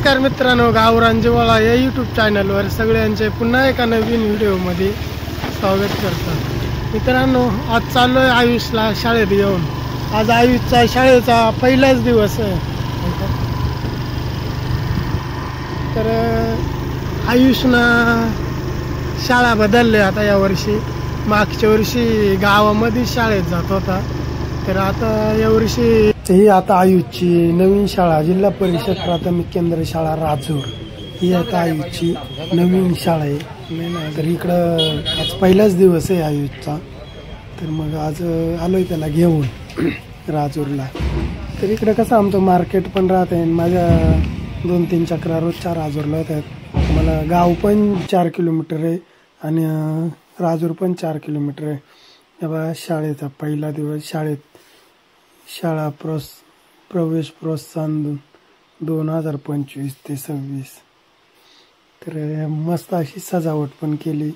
नमस्कार मित्रांनो, गावरान जिव्हाळा या यूट्यूब चॅनलवर सगळ्यांचे पुन्हा एका नवीन व्हिडिओमध्ये स्वागत करतो। मित्रांनो, आज चाललो आहे आयुषला शाळेत घेऊन। आज आयुषचा शाळेचा पहिलाच दिवस आहे। तर आयुषनं शाळा बदलली आता यावर्षी। मागच्या वर्षी गावामध्ये शाळेत जात होता, तर आता यावर्षी ही आता आयुषची नवीन शाळा जिल्हा परिषद प्राथमिक केंद्र शाळा राजूर ही आता आयुषची नवीन शाळा आहे। तर इकडं आज पहिलाच दिवस आहे आयुषचा, तर मग आज आलोय त्याला घेऊन राजूरला। तर इकडं कसं आमचं मार्केट पण राहते, माझ्या 2-3 चक्रा रोजच्या राजूरला होतात। मला गाव पण 4 किलोमीटर आहे आणि राजूर पण 4 किलोमीटर आहे। तेव्हा शाळेचा पहिला दिवस, शाळा प्रवेश प्रोत्साहन 2025 ते 26। तर मस्त अशी सजावट पण केली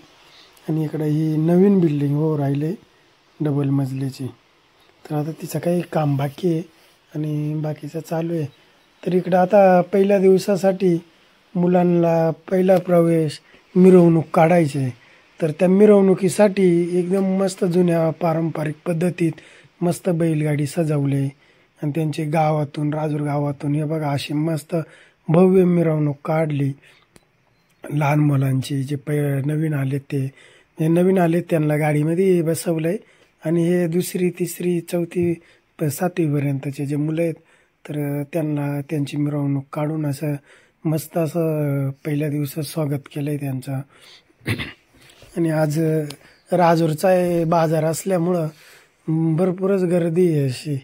आणि इकडे ही नवीन बिल्डिंग हो राहिले डबल मजलीची। तर आता तिचं काही काम बाकी आहे आणि बाकीचं चालू आहे। तर इकडं आता पहिल्या दिवसासाठी मुलांना पहिला प्रवेश मिरवणूक काढायचे, तर त्या मिरवणुकीसाठी एकदम मस्त जुन्या पारंपरिक पद्धतीत मस्त बैलगाडी सजवली आणि त्यांची गावातून, राजूर गावातून हे बघा अशी मस्त भव्य मिरवणूक काढली लहान मुलांची। जे नवीन आले ते नवीन आले त्यांना गाडीमध्ये बसवलंय आणि हे 2री, 3री, 4थी, 7वीपर्यंतचे जे मुलं आहेत तर त्यांना त्यांची मिरवणूक काढून असं मस्त असं पहिल्या दिवसात स्वागत केलंय त्यांचं। आणि आज राजूरचा बाजार असल्यामुळं भरपूरच गर्दी आहे अशी।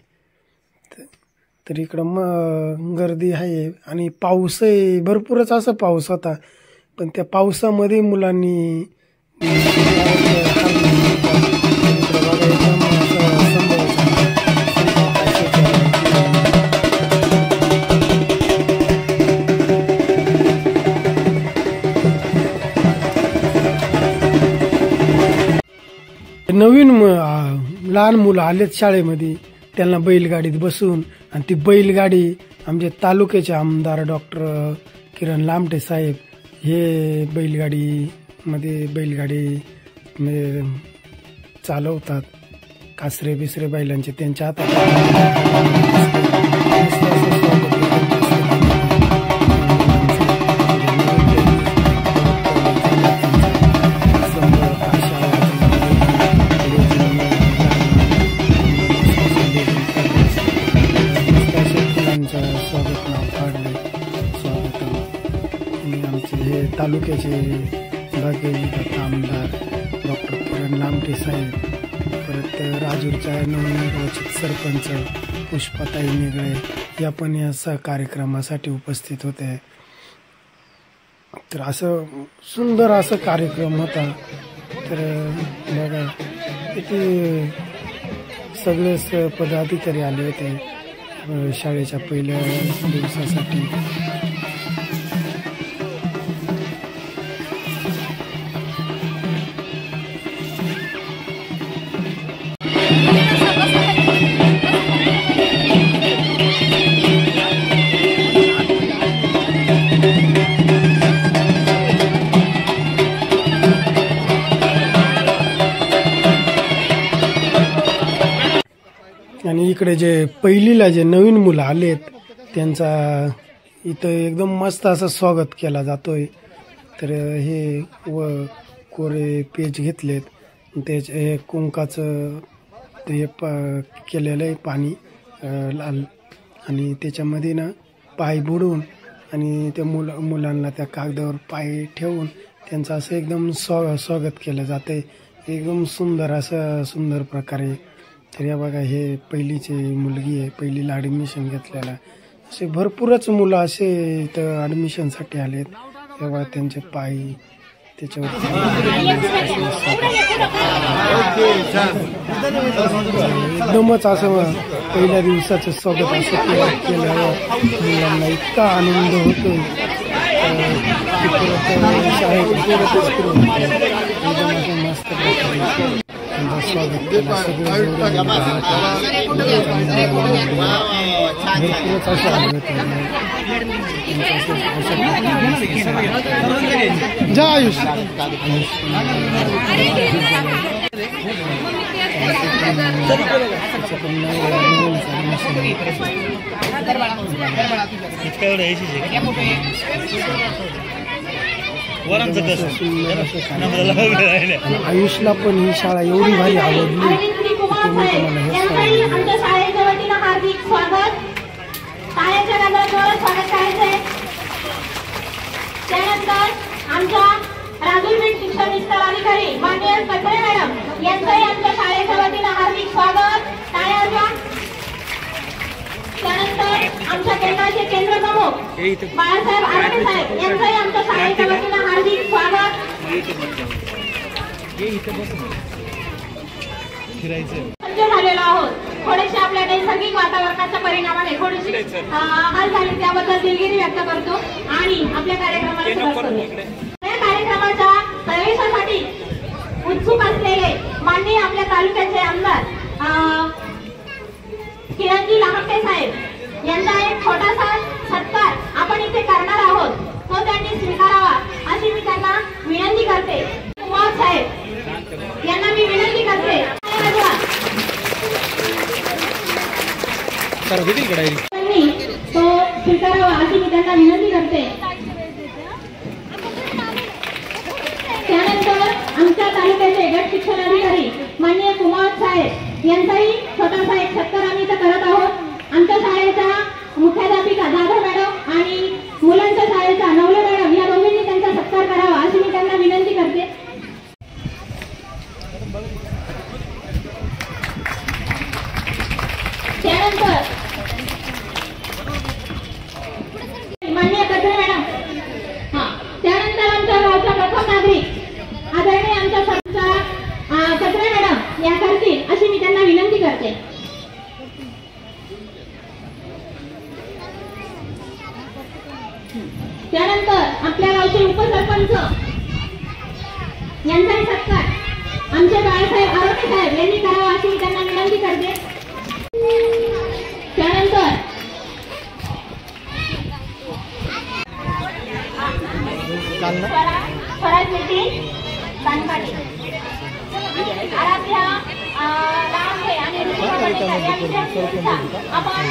तर इकडं मग गर्दी आहे आणि पाऊसही भरपूरच असं पाऊस होता, पण त्या पावसामध्ये मुलांनी नवीन लहान मुलं आलेत शाळेमध्ये, त्यांना बैलगाडीत बसून आणि ती बैलगाडी आमचे तालुक्याचे आमदार डॉक्टर किरण लामटे साहेब हे बैलगाडी चालवतात। कासरे बिसरे बैलांचे त्यांच्या हातात तालुक्याचे भाग्यविधाता आमदार डॉक्टर किरण लामटे साहेब, परत राजूरच्या नवनिर्वाचित सरपंच पुष्पाताई निगळे या पण या कार्यक्रमासाठी उपस्थित होते। तर असं सुंदर असं कार्यक्रम होता। तर बघा किती सगळेच पदाधिकारी आले होते शाळेच्या पहिल्या दिवसासाठी। आणि इकडे जे पहिलीला जे नवीन मुलं आलेत त्यांचा इथं एकदम मस्त असं स्वागत केला जातोय। तर हे कोरे पेज घेतलेत, त्याचे कुंकाचं ते केलेलं आहे पाणी लाल, आणि त्याच्यामध्ये ना पाय बुडवून आणि त्या मुलांना त्या कागदावर पाय ठेवून त्यांचं असं एकदम स्वागत केलं जातंय एकदम सुंदर प्रकारे। तर या बघा हे पहिलीची मुलगी आहे, पहिलीला ॲडमिशन घेतलेलं। असे भरपूरच मुलं असे इथं ॲडमिशनसाठी आलेत। तेव्हा त्यांचे पाय त्याच्यावर एकदमच असं पहिल्या दिवसाचं स्वागत असं केल्यावर मुलांना इतका आनंद होतो। शाळेत एकदम असं मस्त प्रकारे त्यांचं स्वागत केलं. सगळे भरपूरच असं आलं. जय आयुष. आयुषला पण ही शाळा एवढी भारी आवडली की तुम्ही तुम्हाला आमच्या शाळेच्या वतीनं हार्दिक स्वागत. शाळेच्या नगरात स्वागत करायचंय. त्यानंतर आमच्या राजूर बीट शिक्षण विस्तार अधिकारी माननीय कचरे मॅडम यांचंही आमच्या शाळेच्या वतीनं हार्दिक स्वागत. टाळ्या. त्यानंतर आमच्या केंद्राचे केंद्र प्रमुख बाळासाहेब आरटे साहेब यांचंही आमच्या शाळेच्या वतीनं हार्दिक स्वागत. झालेलो आहोत. थोडेसे आपल्या नैसर्गिक वातावरणाच्या परिणामाने थोडीशी हाल झाली, त्याबद्दल दिलगिरी व्यक्त करतो आणि आपल्या कार्यक्रमाला सुरुवात करू. या कार्यक्रमाच्या प्रवेशासाठी उत्सुक असलेले माननीय आपल्या तालुक्याचे आमदार किरणजी लहामटे साहेब यांचा एक छोटासा सत्कार आपण इथे करणार आहोत. तो त्यांनी स्वीकारावा अशी मी त्यांना विनंती करते. कुमार साहेब यांना मी विनंती करते तो स्वीकारावा अशी मी त्यांना विनंती करते. त्यानंतर आमच्या तालुक्याचे गट शिक्षण अधिकारी माननीय कुमार साहेब यांचाही छोटासा एक सत्कार आम्ही इथं करत आहोत. आमच्या शाळेच्या मुख्याध्यापिका जाधव मॅडम आणि मुलांच्या शाळेच्या नवले मॅडम या दोघींनी त्यांचा सत्कार करावा अशी मी त्यांना विनंती करते. त्यानंतर माननीय कचरे मॅडम त्यानंतर आमच्या गावचा प्रथम नागरिक आदरणीय आमच्या सरचा कचरे मॅडम या करतील अशी मी त्यांना विनंती करते. त्यानंतर आपल्या गावचे उपसरपंच यांचाही सत्कार आमचे बाळासाहेब आरोटे साहेब यांनी करावा अशी मी त्यांना विनंती करते. त्यानंतर स्वराज नितीन बानपाटी आराध्या लांबे आणि आपण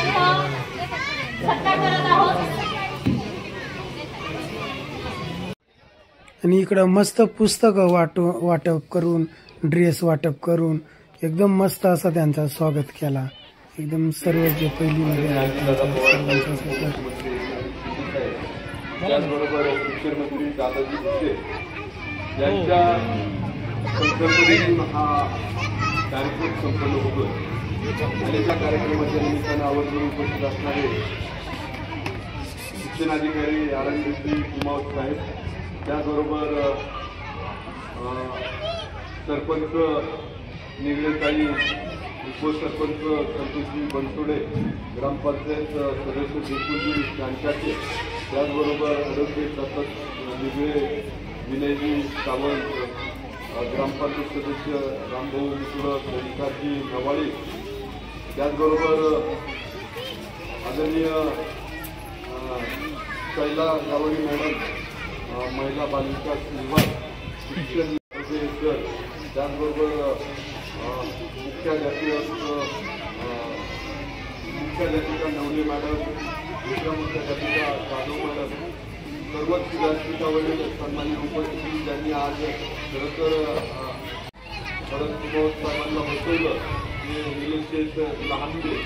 सत्कार करत आहोत. आणि इकडं मस्त पुस्तकं वाटप करून ड्रेस वाटप करून एकदम मस्त असं त्यांचा स्वागत केला. एकदम सर्व जे पहिलीमध्ये त्याचबरोबर शिक्षण मंत्री दादाजी भुसे यांच्या संकल्पनेतून हा कार्यक्रम संपन्न होतो आणि त्या कार्यक्रमाच्या निमित्तानं आवर्जून उपस्थित असणारे शिक्षणाधिकारी आरंभी कुमार साहेब, त्याचबरोबर सरपंच निगडेताई, उपसरपंच संतोषजी बनसोडे, ग्रामपंचायत सदस्य बिलकुलजी कांचाटे, त्याचबरोबर ॲडव्होकेट दत्त निगळे, विनयजी सावंत, ग्रामपंचायत सदस्य रामभाऊ मिसुळक, ओंकारजी नवाळी, त्याचबरोबर आदरणीय शैला गावडी मॅडम, महिला बालिका विभाग शिक्षण सर, त्याचबरोबर मुख्याध्यापिका नवले मॅडम, दुसऱ्या मुख्याध्यापिका जाधव मॅडम, सर्वच व्यासपीठावरील सन्मानित उपस्थिती ज्यांनी आज खरं तर परत महोत्सवाला बसवलं ते निलेश लहानगे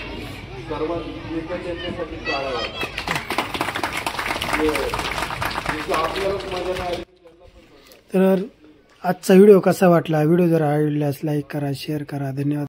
सर्वात एकच यांच्यासाठी टाळावा आपल्यालाच मजा नाही आली. तर आजचा व्हिडिओ कसा वाटला? व्हिडिओ जर आवडल्यास लाईक करा, शेअर करा. धन्यवाद.